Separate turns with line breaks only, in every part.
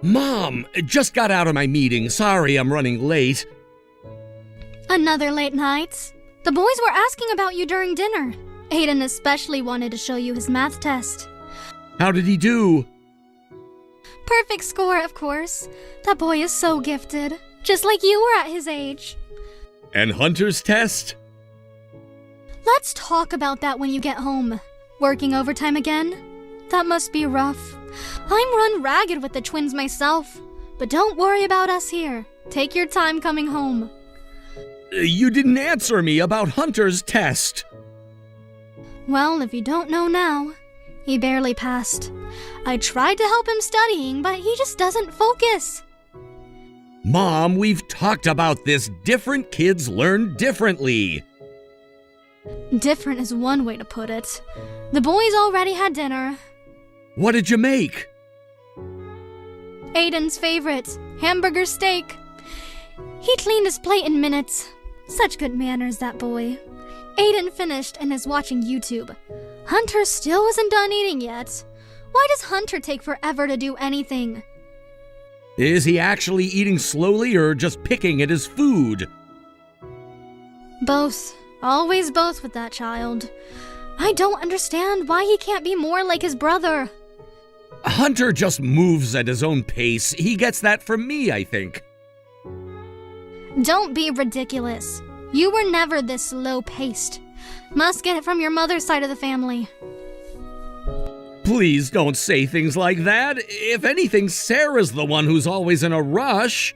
Mom, just got out of my meeting. Sorry I'm running late.
Another late night? The boys were asking about you during dinner. Aiden especially wanted to show you his math test.
How did he do?
Perfect score, of course. That boy is so gifted. Just like you were at his age.
And Hunter's test?
Let's talk about that when you get home. Working overtime again? That must be rough. I'm run ragged with the twins myself. But don't worry about us here. Take your time coming home.
You didn't answer me about Hunter's test.
Well, if you don't know now, he barely passed. I tried to help him studying, but he just doesn't focus.
Mom, we've talked about this. Different kids learn differently.
Different is one way to put it. The boys already had dinner.
What did you make?
Aiden's favorite, hamburger steak. He cleaned his plate in minutes. Such good manners, that boy. Aiden finished and is watching YouTube. Hunter still wasn't done eating yet. Why does Hunter take forever to do anything?
Is he actually eating slowly or just picking at his food?
Both. Always both with that child. I don't understand why he can't be more like his brother.
Hunter just moves at his own pace. He gets that from me, I think.
Don't be ridiculous. You were never this slow-paced. Must get it from your mother's side of the family.
Please don't say things like that. If anything, Sarah's the one who's always in a rush.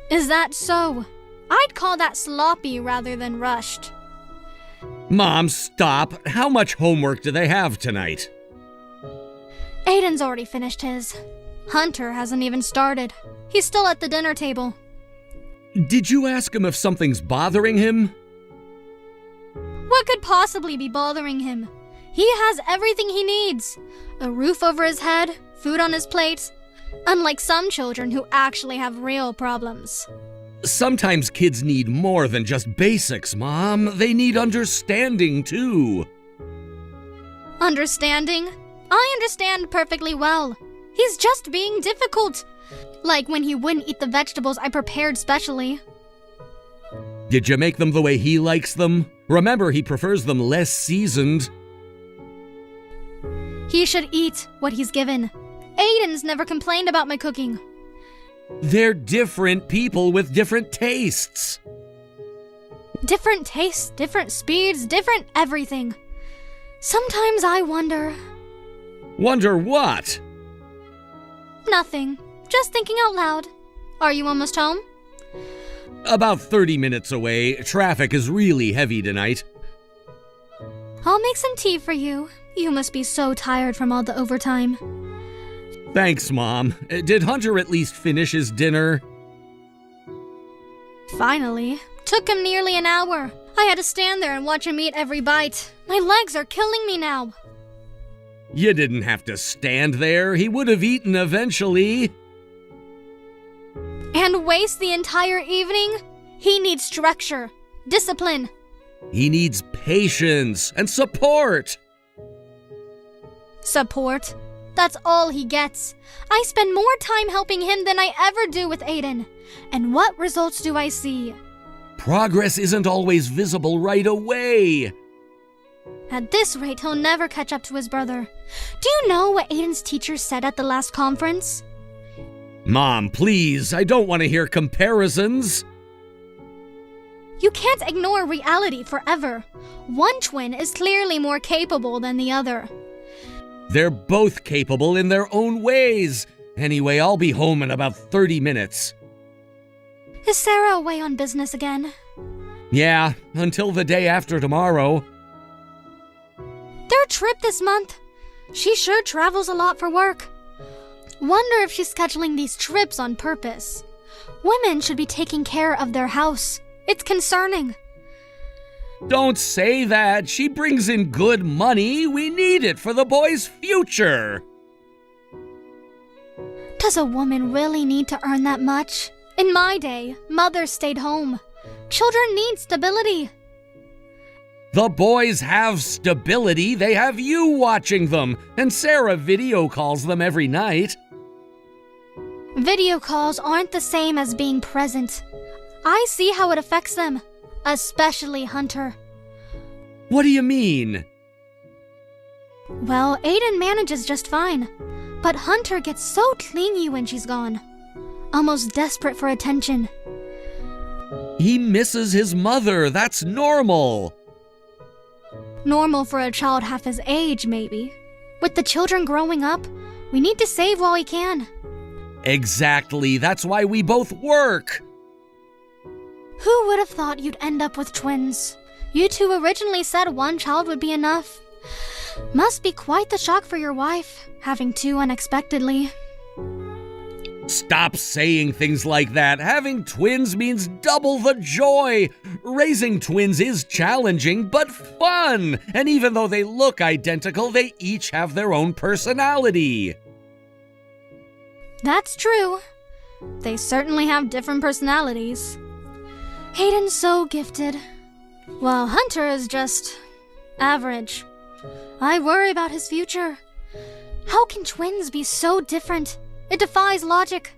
Is that so? I'd call that sloppy rather than rushed.
Mom, stop. How much homework do they have tonight?
Aiden's already finished his. Hunter hasn't even started. He's still at the dinner table.
Did you ask him if something's bothering him?
What could possibly be bothering him? He has everything he needs. A roof over his head, food on his plate. Unlike some children who actually have real problems.
Sometimes kids need more than just basics, Mom. They need understanding, too.
Understanding? I understand perfectly well. He's just being difficult. Like when he wouldn't eat the vegetables I prepared specially.
Did you make them the way he likes them? Remember, he prefers them less seasoned.
He should eat what he's given. Aiden's never complained about my cooking.
They're different people with different tastes.
Different tastes, different speeds, different everything. Sometimes I wonder...
Wonder what?
Nothing. Just thinking out loud. Are you almost home?
About 30 minutes away. Traffic is really heavy tonight.
I'll make some tea for you. You must be so tired from all the overtime.
Thanks, Mom. Did Hunter at least finish his dinner?
Finally. Took him nearly an hour. I had to stand there and watch him eat every bite. My legs are killing me now.
You didn't have to stand there. He would have eaten eventually.
And waste the entire evening? He needs structure, discipline.
He needs patience and support.
Support? That's all he gets. I spend more time helping him than I ever do with Aiden. And what results do I see?
Progress isn't always visible right away.
At this rate, he'll never catch up to his brother. Do you know what Aiden's teacher said at the last conference?
Mom, please, I don't want to hear comparisons.
You can't ignore reality forever. One twin is clearly more capable than the other.
They're both capable in their own ways. Anyway, I'll be home in about 30 minutes.
Is Sarah away on business again?
Yeah, until the day after tomorrow.
Their trip this month. She sure travels a lot for work. Wonder if she's scheduling these trips on purpose. Women should be taking care of their house. It's concerning.
Don't say that. She brings in good money. We need it for the boy's future.
Does a woman really need to earn that much? In my day, mothers stayed home. Children need stability.
The boys have stability. They have you watching them, and Sarah video calls them every night.
Video calls aren't the same as being present. I see how it affects them, especially Hunter.
What do you mean?
Well, Aiden manages just fine, but Hunter gets so clingy when she's gone, almost desperate for attention.
He misses his mother. That's normal.
Normal for a child half his age, maybe. With the children growing up, we need to save while we can.
Exactly. That's why we both work.
Who would have thought you'd end up with twins? You two originally said one child would be enough. Must be quite the shock for your wife, having two unexpectedly.
Stop saying things like that. Having twins means double the joy. Raising twins is challenging, but fun. And even though they look identical, they each have their own personality.
That's true. They certainly have different personalities. Hayden's so gifted, while Hunter is just average. I worry about his future. How can twins be so different? It defies logic.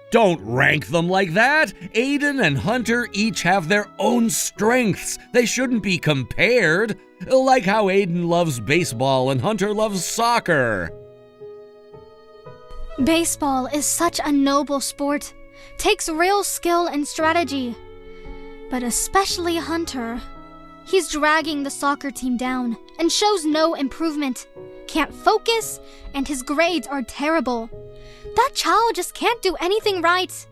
Don't rank them like that. Aiden and Hunter each have their own strengths. They shouldn't be compared. Like how Aiden loves baseball and Hunter loves soccer.
Baseball is such a noble sport. Takes real skill and strategy. But especially Hunter. He's dragging the soccer team down and shows no improvement. Can't focus, and his grades are terrible. That child just can't do anything right.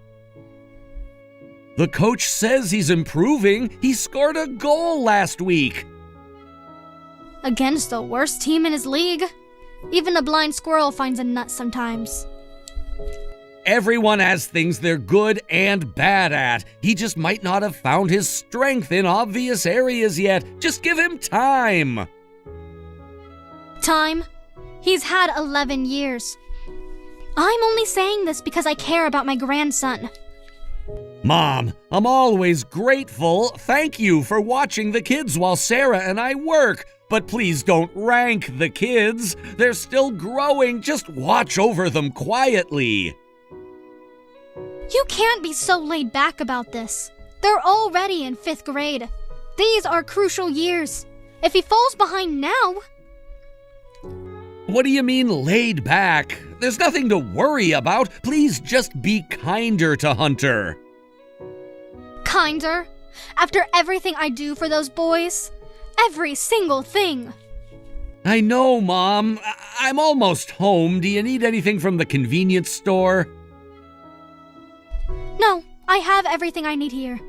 The coach says he's improving. He scored a goal last week.
Against the worst team in his league. Even a blind squirrel finds a nut sometimes.
Everyone has things they're good and bad at. He just might not have found his strength in obvious areas yet. Just give him time.
Time? He's had 11 years. I'm only saying this because I care about my grandson.
Mom, I'm always grateful. Thank you for watching the kids while Sarah and I work. But please don't rank the kids. They're still growing. Just watch over them quietly.
You can't be so laid back about this. They're already in 5th grade. These are crucial years. If he falls behind now...
What do you mean laid back? There's nothing to worry about. Please just be kinder to Hunter.
Kinder? After everything I do for those boys? Every single thing.
I know, Mom. I'm almost home. Do you need anything from the convenience store?
No, I have everything I need here.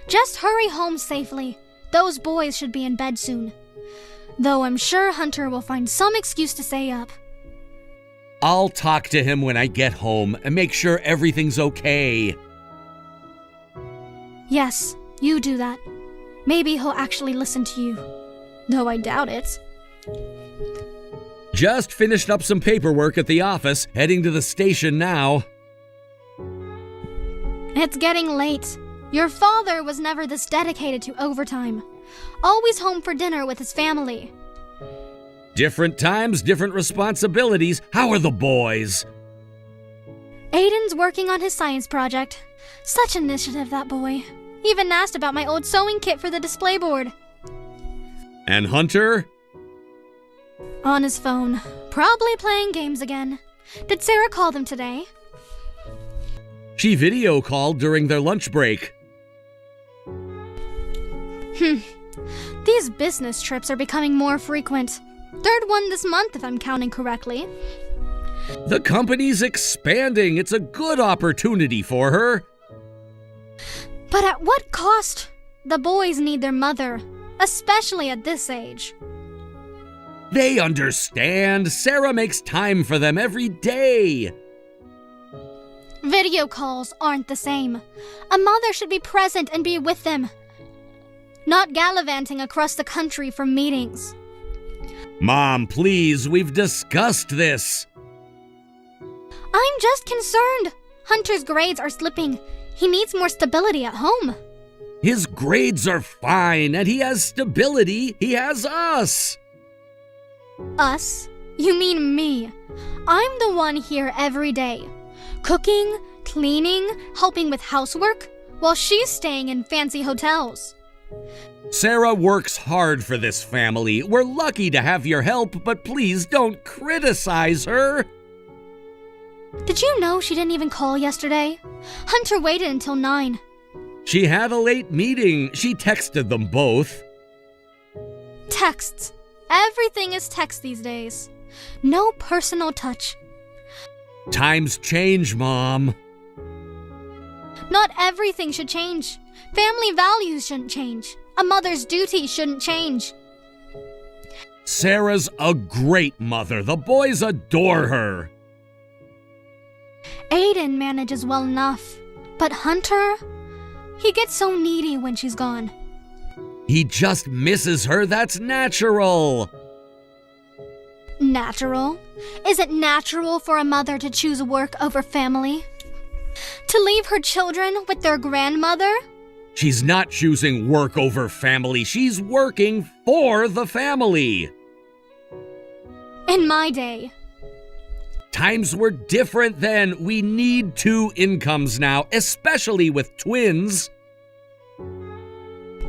Just hurry home safely. Those boys should be in bed soon. Though I'm sure Hunter will find some excuse to stay up.
I'll talk to him when I get home and make sure everything's okay.
Yes, you do that. Maybe he'll actually listen to you. Though I doubt it.
Just finished up some paperwork at the office, heading to the station now.
It's getting late. Your father was never this dedicated to overtime. Always home for dinner with his family.
Different times, different responsibilities. How are the boys?
Aiden's working on his science project. Such initiative, that boy. Even asked about my old sewing kit for the display board.
And Hunter?
On his phone. Probably playing games again. Did Sarah call them today?
She video called during their lunch break.
These business trips are becoming more frequent. 3rd one this month, if I'm counting correctly.
The company's expanding. It's a good opportunity for her.
But at what cost? The boys need their mother, especially at this age.
They understand. Sarah makes time for them every day.
Video calls aren't the same. A mother should be present and be with them. Not gallivanting across the country for meetings.
Mom, please, we've discussed this.
I'm just concerned. Hunter's grades are slipping. He needs more stability at home.
His grades are fine, and he has stability. He has us.
Us? You mean me. I'm the one here every day. Cooking, cleaning, helping with housework, while she's staying in fancy hotels.
Sarah works hard for this family. We're lucky to have your help, but please don't criticize her.
Did you know she didn't even call yesterday? Hunter waited until 9.
She had a late meeting. She texted them both.
Texts. Everything is text these days. No personal touch.
Times change, Mom.
Not everything should change. Family values shouldn't change. A mother's duty shouldn't change.
Sarah's a great mother. The boys adore her.
Aiden manages well enough. But Hunter, he gets so needy when she's gone.
He just misses her. That's natural.
Natural? Is it natural for a mother to choose work over family? To leave her children with their grandmother?
She's not choosing work over family. She's working for the family.
In my day.
Times were different then. We need 2 incomes now, especially with twins.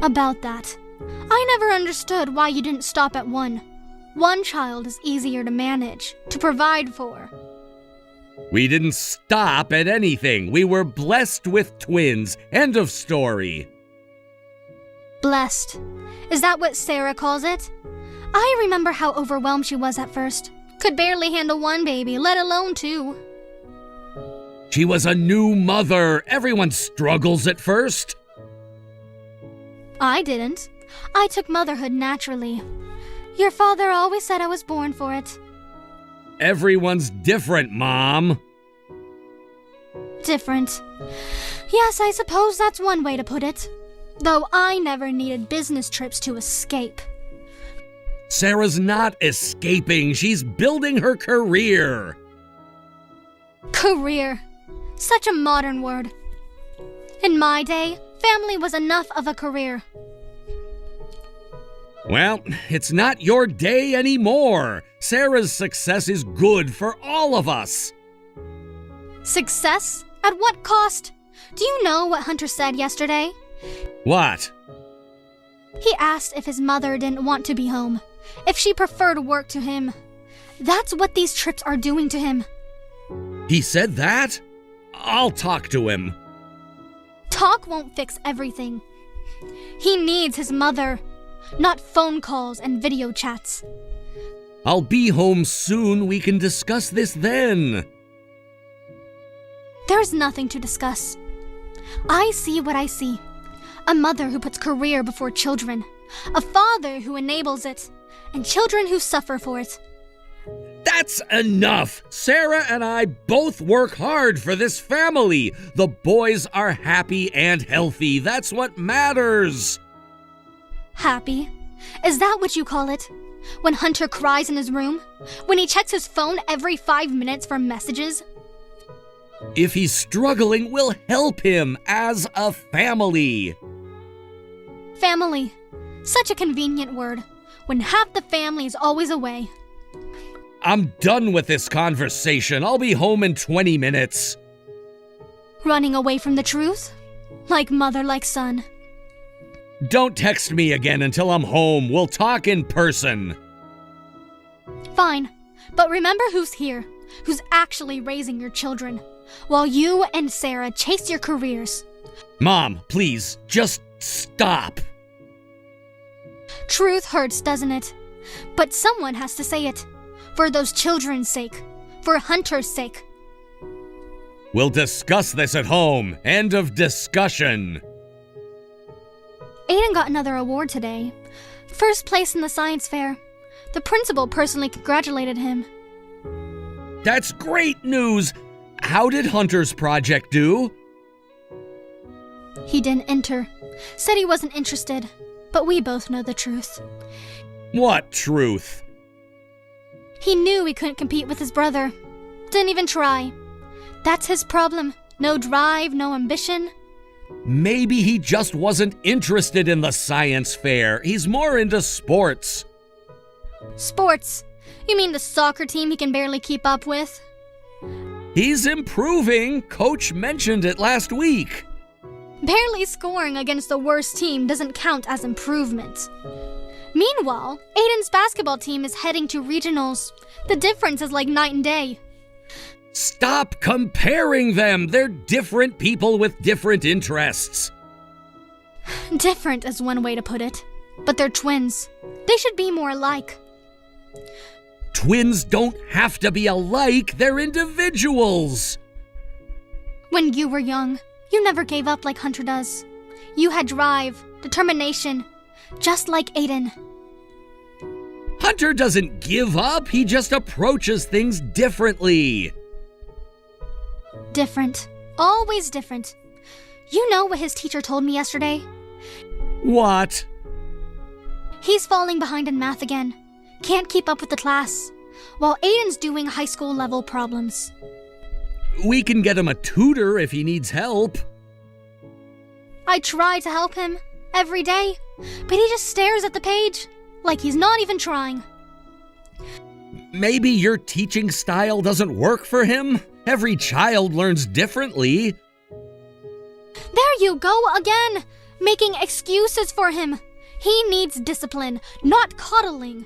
About that, I never understood why you didn't stop at 1. 1 child is easier to manage, to provide for.
We didn't stop at anything. We were blessed with twins. End of story.
Blessed. Is that what Sarah calls it? I remember how overwhelmed she was at first. Could barely handle 1 baby, let alone 2.
She was a new mother. Everyone struggles at first.
I didn't. I took motherhood naturally. Your father always said I was born for it.
Everyone's different, Mom.
Different. Yes, I suppose that's one way to put it. Though I never needed business trips to escape.
Sarah's not escaping. She's building her career.
Career. Such a modern word. In my day, family was enough of a career.
Well, it's not your day anymore. Sarah's success is good for all of us.
Success? At what cost? Do you know what Hunter said yesterday?
What?
He asked if his mother didn't want to be home, if she preferred work to him. That's what these trips are doing to him.
He said that? I'll talk to him.
Talk won't fix everything. He needs his mother, not phone calls and video chats.
I'll be home soon. We can discuss this then.
There's nothing to discuss. I see what I see. A mother who puts career before children. A father who enables it. And children who suffer for it.
That's enough. Sarah and I both work hard for this family. The boys are happy and healthy. That's what matters.
Happy? Is that what you call it? When Hunter cries in his room? When he checks his phone every 5 minutes for messages?
If he's struggling, we'll help him as a family.
Family. Such a convenient word, when half the family is always away.
I'm done with this conversation. I'll be home in 20 minutes.
Running away from the truth? Like mother, like son.
Don't text me again until I'm home. We'll talk in person.
Fine, but remember who's here, who's actually raising your children, while you and Sarah chase your careers.
Mom, please, just stop.
Truth hurts, doesn't it? But someone has to say it. For those children's sake. For Hunter's sake.
We'll discuss this at home. End of discussion.
Aiden got another award today. First place in the science fair. The principal personally congratulated him.
That's great news. How did Hunter's project do?
He didn't enter. Said he wasn't interested. But we both know the truth.
What truth?
He knew he couldn't compete with his brother. Didn't even try. That's his problem. No drive, no ambition.
Maybe he just wasn't interested in the science fair. He's more into sports.
Sports. You mean the soccer team he can barely keep up with?
He's improving. Coach mentioned it last week.
Barely scoring against the worst team doesn't count as improvement. Meanwhile, Aiden's basketball team is heading to regionals. The difference is like night and day.
Stop comparing them. They're different people with different interests.
Different is one way to put it. But they're twins. They should be more alike.
Twins don't have to be alike. They're individuals.
When you were young, you never gave up like Hunter does. You had drive, determination, just like Aiden.
Hunter doesn't give up. He just approaches things differently.
Different. Always different. You know what his teacher told me yesterday?
What?
He's falling behind in math again. Can't keep up with the class. While Aiden's doing high school level problems.
We can get him a tutor if he needs help.
I try to help him every day, but he just stares at the page like he's not even trying.
Maybe your teaching style doesn't work for him? Every child learns differently.
There you go again, making excuses for him. He needs discipline, not coddling.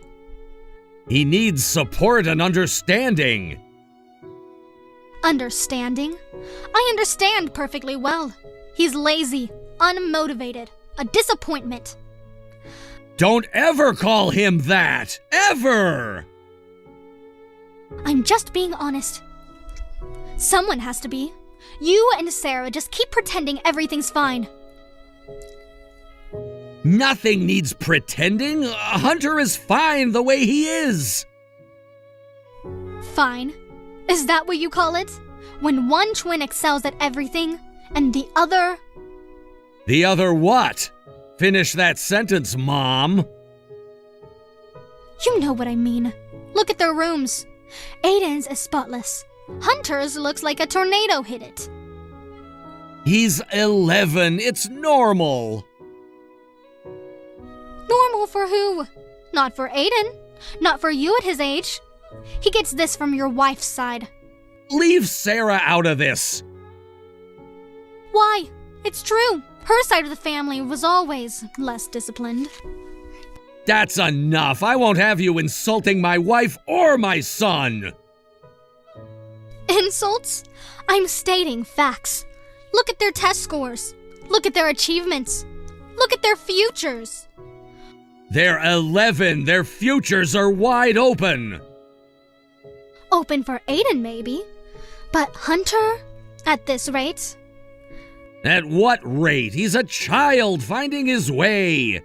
He needs support and understanding.
Understanding? I understand perfectly well. He's lazy, unmotivated, a disappointment.
Don't ever call him that! Ever!
I'm just being honest. Someone has to be. You and Sarah just keep pretending everything's fine.
Nothing needs pretending. Hunter is fine the way he is.
Fine. Is that what you call it? When one twin excels at everything, and the other...
The other what? Finish that sentence, Mom.
You know what I mean. Look at their rooms. Aiden's is spotless. Hunter's looks like a tornado hit it.
He's 11. It's normal.
Normal for who? Not for Aiden. Not for you at his age. He gets this from your wife's side.
Leave Sarah out of this.
Why? It's true. Her side of the family was always less disciplined.
That's enough. I won't have you insulting my wife or my son.
Insults? I'm stating facts. Look at their test scores. Look at their achievements. Look at their futures.
They're 11. Their futures are wide open.
Open for Aiden, maybe. But Hunter? At this rate?
At what rate? He's a child finding his way.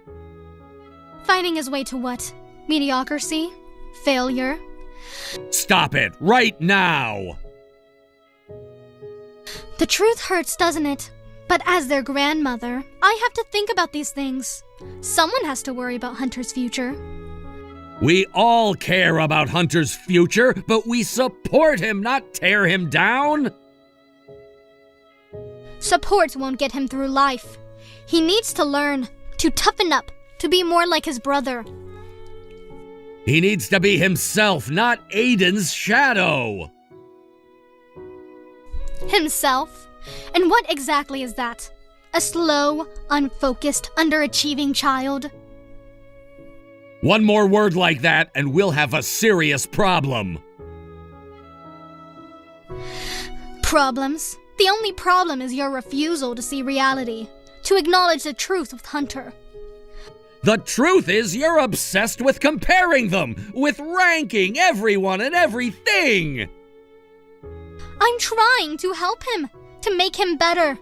Finding his way to what? Mediocrity? Failure?
Stop it right now.
The truth hurts, doesn't it? But as their grandmother, I have to think about these things. Someone has to worry about Hunter's future.
We all care about Hunter's future, but we support him, not tear him down.
Support won't get him through life. He needs to learn, to toughen up, to be more like his brother.
He needs to be himself, not Aiden's shadow.
Himself? And what exactly is that? A slow, unfocused, underachieving child?
One more word like that, and we'll have a serious problem.
Problems? The only problem is your refusal to see reality, to acknowledge the truth with Hunter.
The truth is you're obsessed with comparing them, with ranking everyone and everything.
I'm trying to help him, to make him better,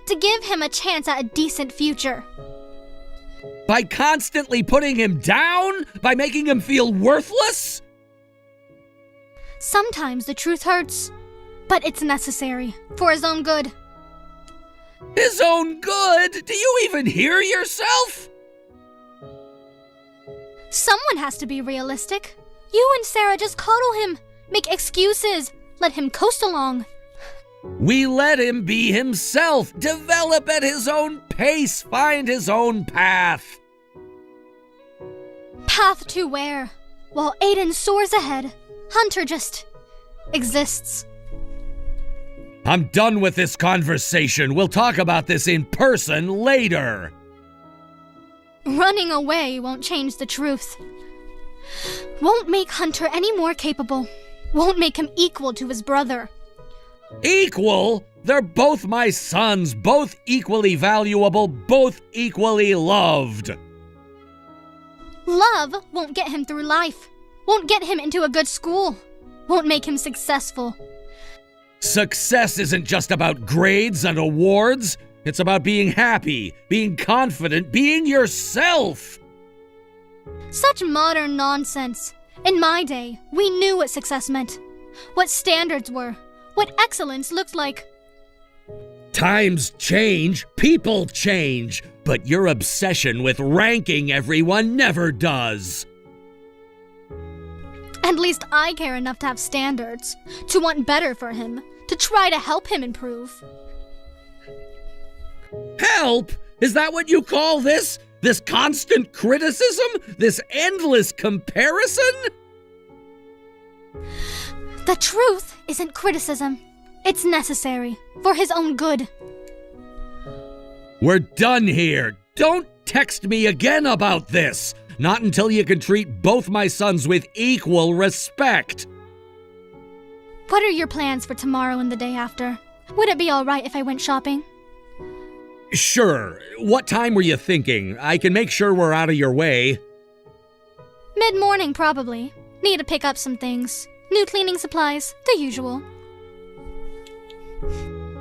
to give him a chance at a decent future.
By constantly putting him down? By making him feel worthless?
Sometimes the truth hurts, but it's necessary for his own good.
His own good? Do you even hear yourself?
Someone has to be realistic. You and Sarah just coddle him, make excuses, let him coast along.
We let him be himself, develop at his own pace, find his own path.
Path to where? While Aiden soars ahead, Hunter just exists.
I'm done with this conversation. We'll talk about this in person later.
Running away won't change the truth. Won't make Hunter any more capable. Won't make him equal to his brother.
Equal? They're both my sons, both equally valuable, both equally loved.
Love won't get him through life. Won't get him into a good school. Won't make him successful.
Success isn't just about grades and awards. It's about being happy, being confident, being yourself.
Such modern nonsense. In my day, we knew what success meant, what standards were, what excellence looked like.
Times change, people change, but your obsession with ranking everyone never does.
At least I care enough to have standards, to want better for him, to try to help him improve.
Help? Is that what you call this? This constant criticism? This endless comparison?
The truth isn't criticism. It's necessary, for his own good.
We're done here. Don't text me again about this. Not until you can treat both my sons with equal respect.
What are your plans for tomorrow and the day after? Would it be all right if I went shopping?
Sure. What time were you thinking? I can make sure we're out of your way.
Mid-morning, probably. Need to pick up some things. New cleaning supplies, the usual.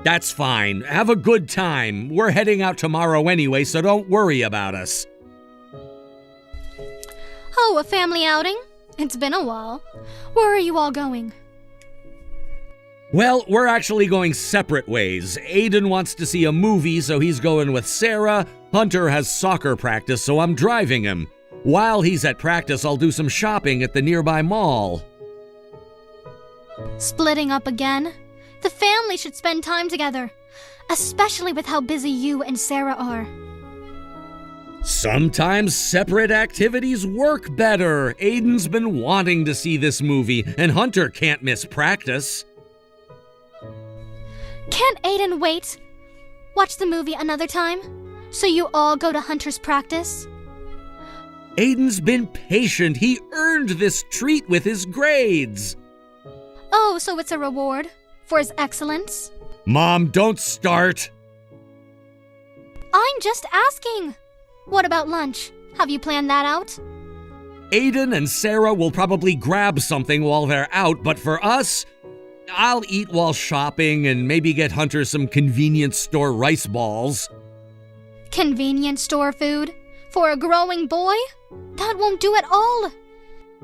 That's fine. Have a good time. We're heading out tomorrow anyway, so don't worry about us.
Oh, a family outing? It's been a while. Where are you all going?
Well, we're actually going separate ways. Aiden wants to see a movie, so he's going with Sarah. Hunter has soccer practice, so I'm driving him. While he's at practice, I'll do some shopping at the nearby mall.
Splitting up again? The family should spend time together, especially with how busy you and Sarah are.
Sometimes separate activities work better. Aiden's been wanting to see this movie, and Hunter can't miss practice.
Can't Aiden wait? Watch the movie another time? So you all go to Hunter's practice?
Aiden's been patient. He earned this treat with his grades.
Oh, so it's a reward? For his excellence?
Mom, don't start.
I'm just asking. What about lunch? Have you planned that out?
Aiden and Sarah will probably grab something while they're out, but for us, I'll eat while shopping and maybe get Hunter some convenience store rice balls.
Convenience store food? For a growing boy? That won't do at all.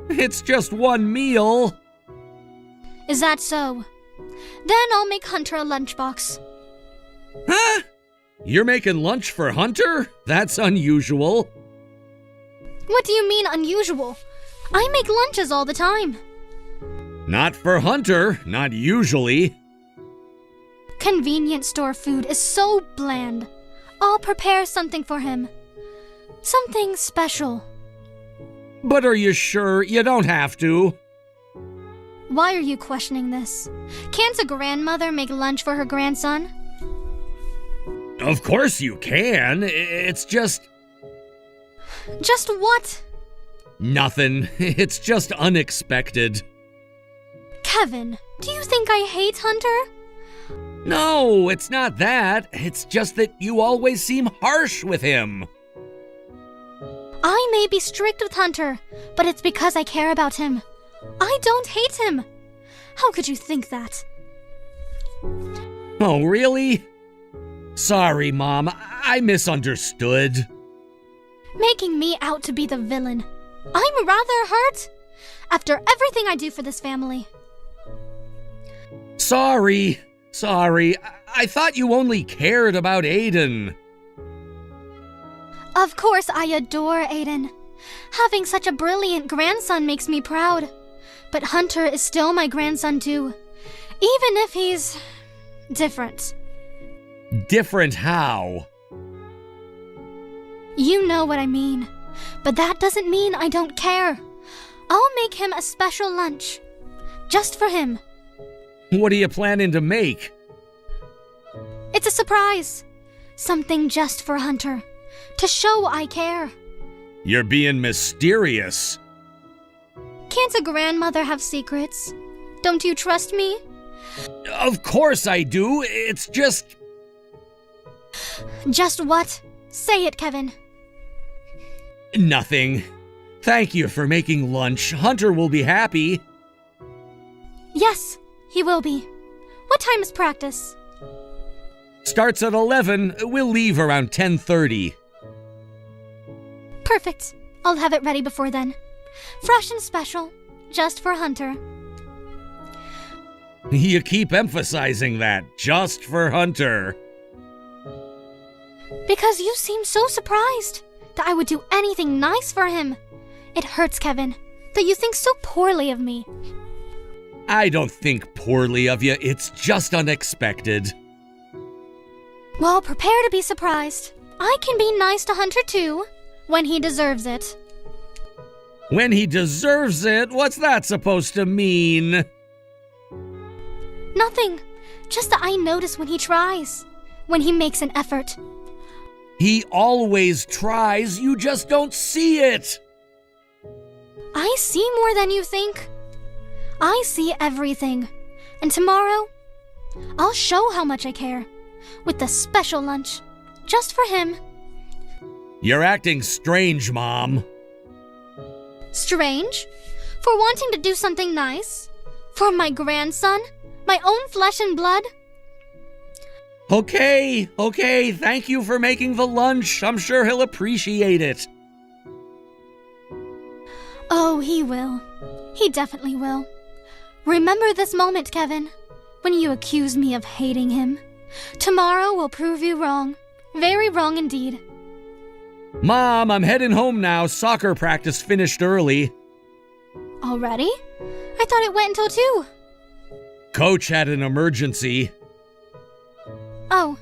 It's just one meal.
Is that so? Then I'll make Hunter a lunchbox.
Huh? You're making lunch for Hunter? That's unusual.
What do you mean unusual? I make lunches all the time.
Not for Hunter, not usually.
Convenience store food is so bland. I'll prepare something for him. Something special.
But are you sure? You don't have to.
Why are you questioning this? Can't a grandmother make lunch for her grandson?
Of course you can. It's just...
Just what?
Nothing. It's just unexpected.
Kevin, do you think I hate Hunter?
No, it's not that. It's just that you always seem harsh with him.
I may be strict with Hunter, but it's because I care about him. I don't hate him. How could you think that?
Oh, really? Sorry, Mom. I misunderstood.
Making me out to be the villain. I'm rather hurt. After everything I do for this family.
Sorry. I thought you only cared about Aiden.
Of course I adore Aiden. Having such a brilliant grandson makes me proud. But Hunter is still my grandson too. Even if he's... different.
Different how?
You know what I mean. But that doesn't mean I don't care. I'll make him a special lunch. Just for him.
What are you planning to make?
It's a surprise. Something just for Hunter. To show I care.
You're being mysterious.
Can't a grandmother have secrets? Don't you trust me?
Of course I do. It's just...
Just what? Say it, Kevin.
Nothing. Thank you for making lunch. Hunter will be happy.
Yes, he will be. What time is practice?
Starts at 11. We'll leave around 10:30.
Perfect. I'll have it ready before then. Fresh and special. Just for Hunter.
You keep emphasizing that. Just for Hunter.
Because you seem so surprised that I would do anything nice for him. It hurts, Kevin, that you think so poorly of me.
I don't think poorly of you. It's just unexpected.
Well, prepare to be surprised. I can be nice to Hunter too, when he deserves it.
When he deserves it? What's that supposed to mean?
Nothing. Just that I notice when he tries. When he makes an effort.
He always tries. You just don't see it.
I see more than you think. I see everything. And tomorrow, I'll show how much I care. With the special lunch. Just for him.
You're acting strange, Mom.
Strange? For wanting to do something nice? For my grandson? My own flesh and blood?
Okay. Thank you for making the lunch. I'm sure he'll appreciate it.
Oh, he will. He definitely will. Remember this moment, Kevin, when you accused me of hating him. Tomorrow will prove you wrong. Very wrong indeed.
Mom, I'm heading home now. Soccer practice finished early.
Already? I thought it went until 2.
Coach had an emergency.
Oh,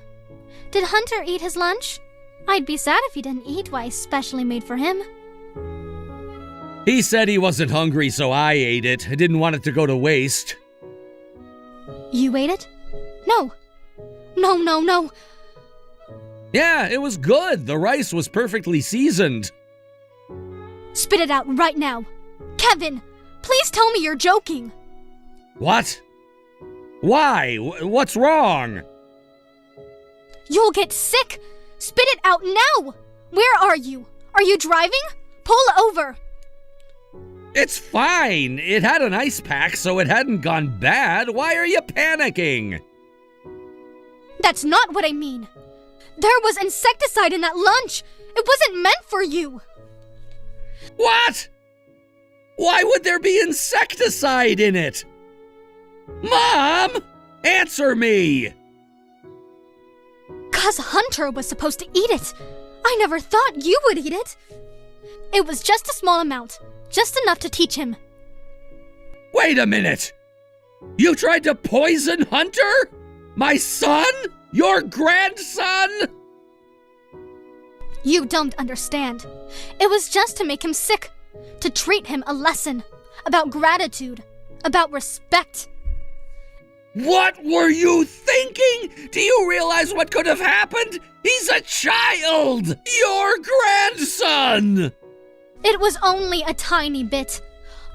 did Hunter eat his lunch? I'd be sad if he didn't eat what I specially made for him.
He said he wasn't hungry, so I ate it. I didn't want it to go to waste.
You ate it? No. No.
Yeah, it was good. The rice was perfectly seasoned.
Spit it out right now. Kevin, please tell me you're joking.
What? Why? What's wrong?
You'll get sick. Spit it out now. Where are you? Are you driving? Pull over.
It's fine. It had an ice pack, so it hadn't gone bad. Why are you panicking?
That's not what I mean. There was insecticide in that lunch. It wasn't meant for you.
What? Why would there be insecticide in it? Mom! Answer me!
'Cause Hunter was supposed to eat it. I never thought you would eat it. It was just a small amount. Just enough to teach him.
Wait a minute! You tried to poison Hunter? My son? Your grandson?
You don't understand. It was just to make him sick. To treat him a lesson. About gratitude. About respect.
What were you thinking? Do you realize what could have happened? He's a child! Your grandson!
It was only a tiny bit.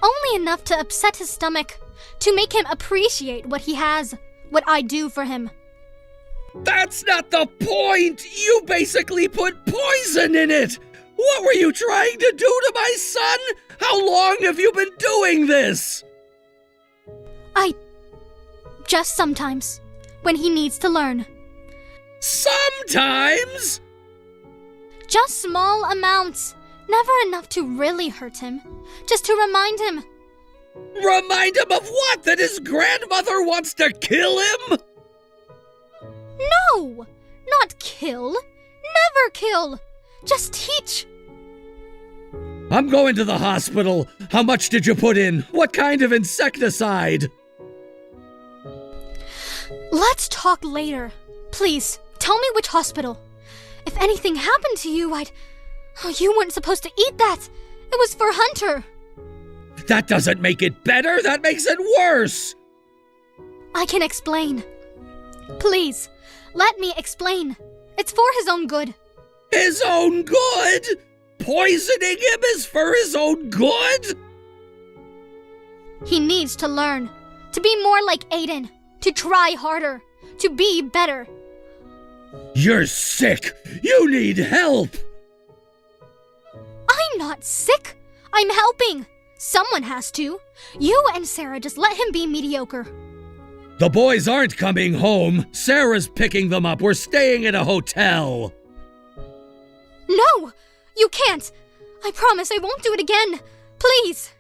Only enough to upset his stomach. To make him appreciate what he has. What I do for him.
That's not the point! You basically put poison in it! What were you trying to do to my son? How long have you been doing this?
Just sometimes. When he needs to learn.
Sometimes?
Just small amounts. Never enough to really hurt him. Just to remind him.
Remind him of what? That his grandmother wants to kill him?
No! Not kill. Never kill. Just teach.
I'm going to the hospital. How much did you put in? What kind of insecticide?
Let's talk later. Please, tell me which hospital. If anything happened to you, Oh, you weren't supposed to eat that. It was for Hunter.
That doesn't make it better, that makes it worse!
I can explain. Please, let me explain. It's for his own good.
His own good? Poisoning him is for his own good?
He needs to learn, to be more like Aiden, to try harder, to be better.
You're sick! You need help!
I'm not sick. I'm helping. Someone has to. You and Sarah just let him be mediocre.
The boys aren't coming home. Sarah's picking them up. We're staying in a hotel.
No! You can't! I promise I won't do it again. Please!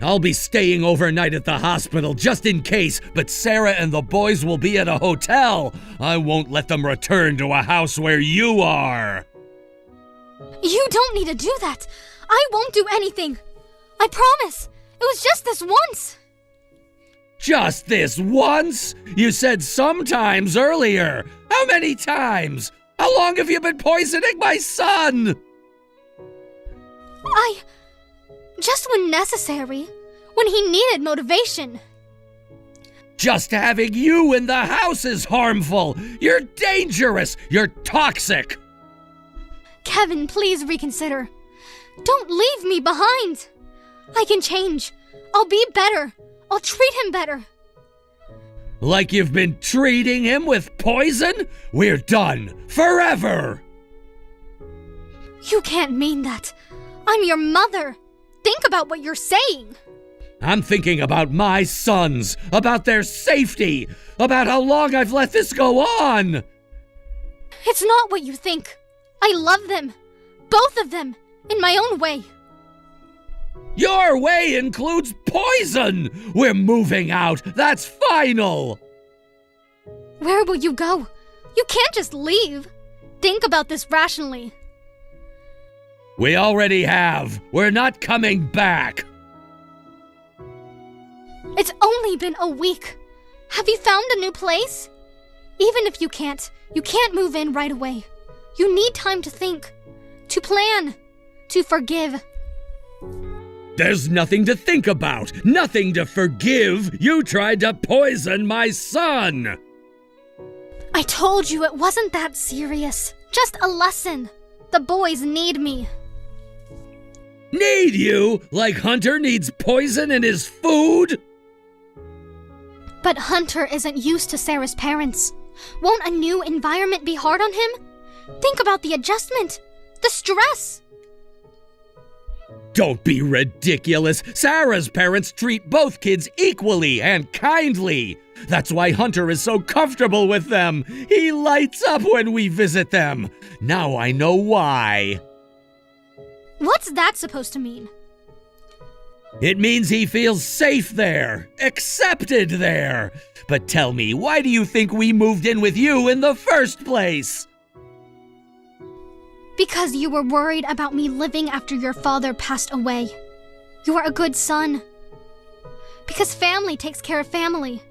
I'll be staying overnight at the hospital just in case, but Sarah and the boys will be at a hotel. I won't let them return to a house where you are.
You don't need to do that. I won't do anything. I promise. It was just this once.
Just this once? You said sometimes earlier. How many times? How long have you been poisoning my son?
Just when necessary. When he needed motivation.
Just having you in the house is harmful. You're dangerous. You're toxic.
Kevin, please reconsider. Don't leave me behind. I can change. I'll be better. I'll treat him better.
Like you've been treating him with poison? We're done. Forever.
You can't mean that. I'm your mother. Think about what you're saying.
I'm thinking about my sons, about their safety, about how long I've let this go on.
It's not what you think. I love them. Both of them. In my own way.
Your way includes poison! We're moving out! That's final!
Where will you go? You can't just leave. Think about this rationally.
We already have. We're not coming back.
It's only been a week. Have you found a new place? Even if you can't move in right away. You need time to think, to plan, to forgive.
There's nothing to think about, nothing to forgive. You tried to poison my son.
I told you it wasn't that serious. Just a lesson. The boys need me.
Need you? Like Hunter needs poison in his food?
But Hunter isn't used to Sarah's parents. Won't a new environment be hard on him? Think about the adjustment, the stress.
Don't be ridiculous. Sarah's parents treat both kids equally and kindly. That's why Hunter is so comfortable with them. He lights up when we visit them. Now I know why.
What's that supposed to mean?
It means he feels safe there, accepted there. But tell me, why do you think we moved in with you in the first place?
Because you were worried about me living after your father passed away. You are a good son. Because family takes care of family.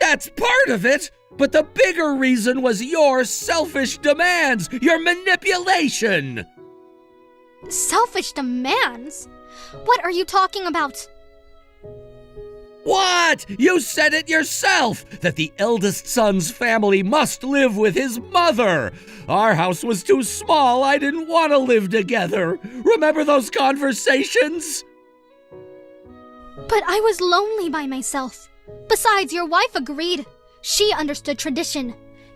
That's part of it, but the bigger reason was your selfish demands, your manipulation.
Selfish demands? What are you talking about?
What? You said it yourself, that the eldest son's family must live with his mother. Our house was too small. I didn't want to live together. Remember those conversations?
But I was lonely by myself. Besides, your wife agreed. She understood tradition,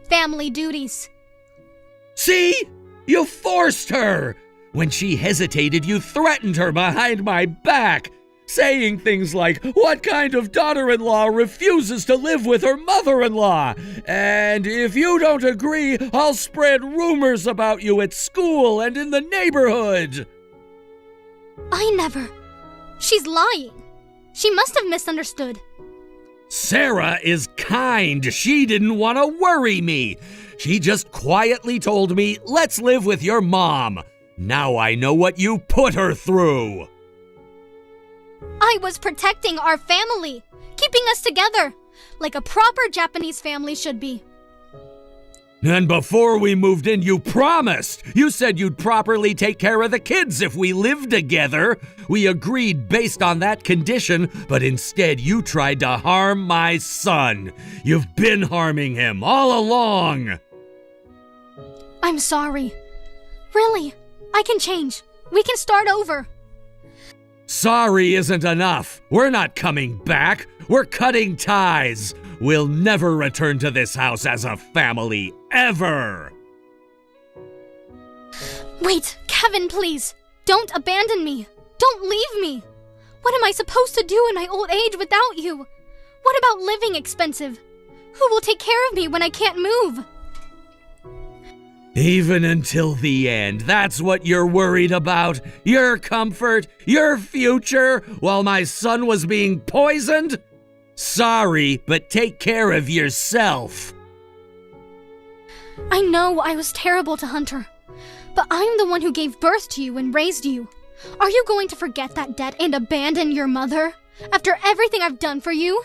family duties.
See? You forced her. When she hesitated, you threatened her behind my back, saying things like, "What kind of daughter-in-law refuses to live with her mother-in-law? And if you don't agree, I'll spread rumors about you at school and in the neighborhood."
I never. She's lying. She must have misunderstood.
Sarah is kind. She didn't want to worry me. She just quietly told me, "Let's live with your mom." Now I know what you put her through.
I was protecting our family, keeping us together, like a proper Japanese family should be.
And before we moved in, you promised. You said you'd properly take care of the kids if we lived together. We agreed based on that condition, but instead you tried to harm my son. You've been harming him all along.
I'm sorry. Really, I can change. We can start over.
Sorry isn't enough. We're not coming back. We're cutting ties. We'll never return to this house as a family, ever.
Wait, Kevin, please. Don't abandon me. Don't leave me. What am I supposed to do in my old age without you? What about living expensive? Who will take care of me when I can't move?
Even until the end, that's what you're worried about? Your comfort, your future, while my son was being poisoned? Sorry, but take care of yourself.
I know I was terrible to Hunter, but I'm the one who gave birth to you and raised you. Are you going to forget that debt and abandon your mother after everything I've done for you?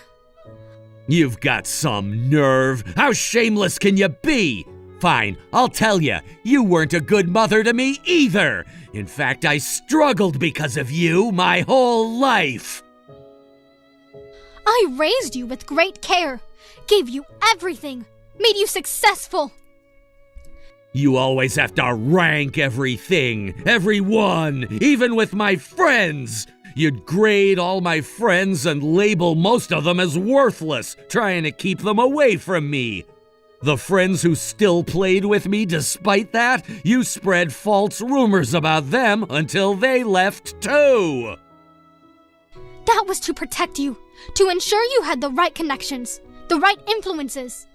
You've got some nerve. How shameless can you be? Fine, I'll tell you, you weren't a good mother to me either. In fact, I struggled because of you my whole life.
I raised you with great care, gave you everything, made you successful.
You always have to rank everything, everyone, even with my friends. You'd grade all my friends and label most of them as worthless, trying to keep them away from me. The friends who still played with me despite that, you spread false rumors about them until they left too.
That was to protect you, to ensure you had the right connections, the right influences.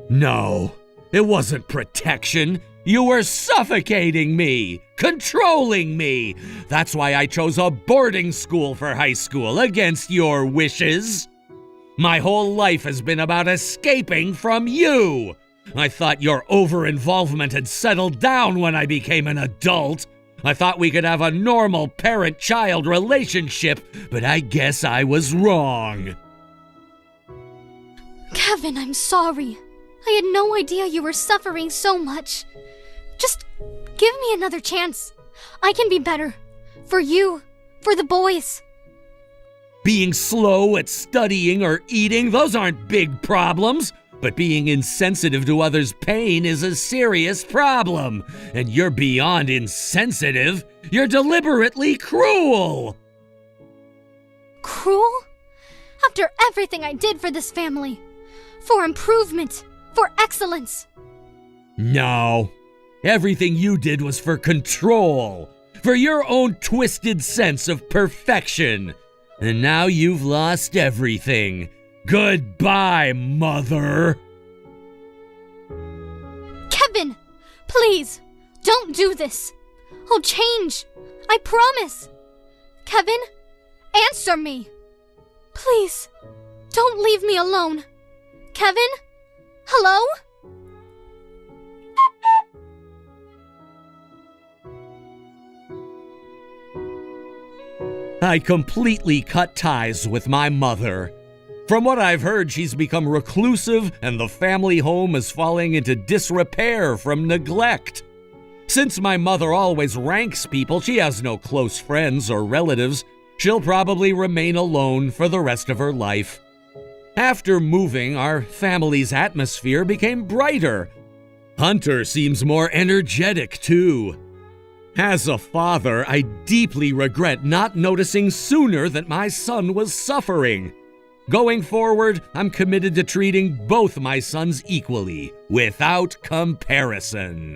No, it wasn't protection. You were suffocating me, controlling me. That's why I chose a boarding school for high school against your wishes. My whole life has been about escaping from you. I thought your over-involvement had settled down when I became an adult. I thought we could have a normal parent-child relationship, but I guess I was wrong.
Kevin, I'm sorry. I had no idea you were suffering so much. Just give me another chance. I can be better. For you, for the boys.
Being slow at studying or eating, those aren't big problems. But being insensitive to others' pain is a serious problem. And you're beyond insensitive. You're deliberately cruel.
Cruel? After everything I did for this family. For improvement. For excellence.
No. Everything you did was for control. For your own twisted sense of perfection. And now you've lost everything. Goodbye, Mother.
Kevin, please, don't do this. I'll change. I promise. Kevin, answer me. Please, don't leave me alone. Kevin? Hello?
I completely cut ties with my mother. From what I've heard, she's become reclusive and the family home is falling into disrepair from neglect. Since my mother always ranks people, she has no close friends or relatives. She'll probably remain alone for the rest of her life. After moving, our family's atmosphere became brighter. Hunter seems more energetic, too. As a father, I deeply regret not noticing sooner that my son was suffering. Going forward, I'm committed to treating both my sons equally, without comparison.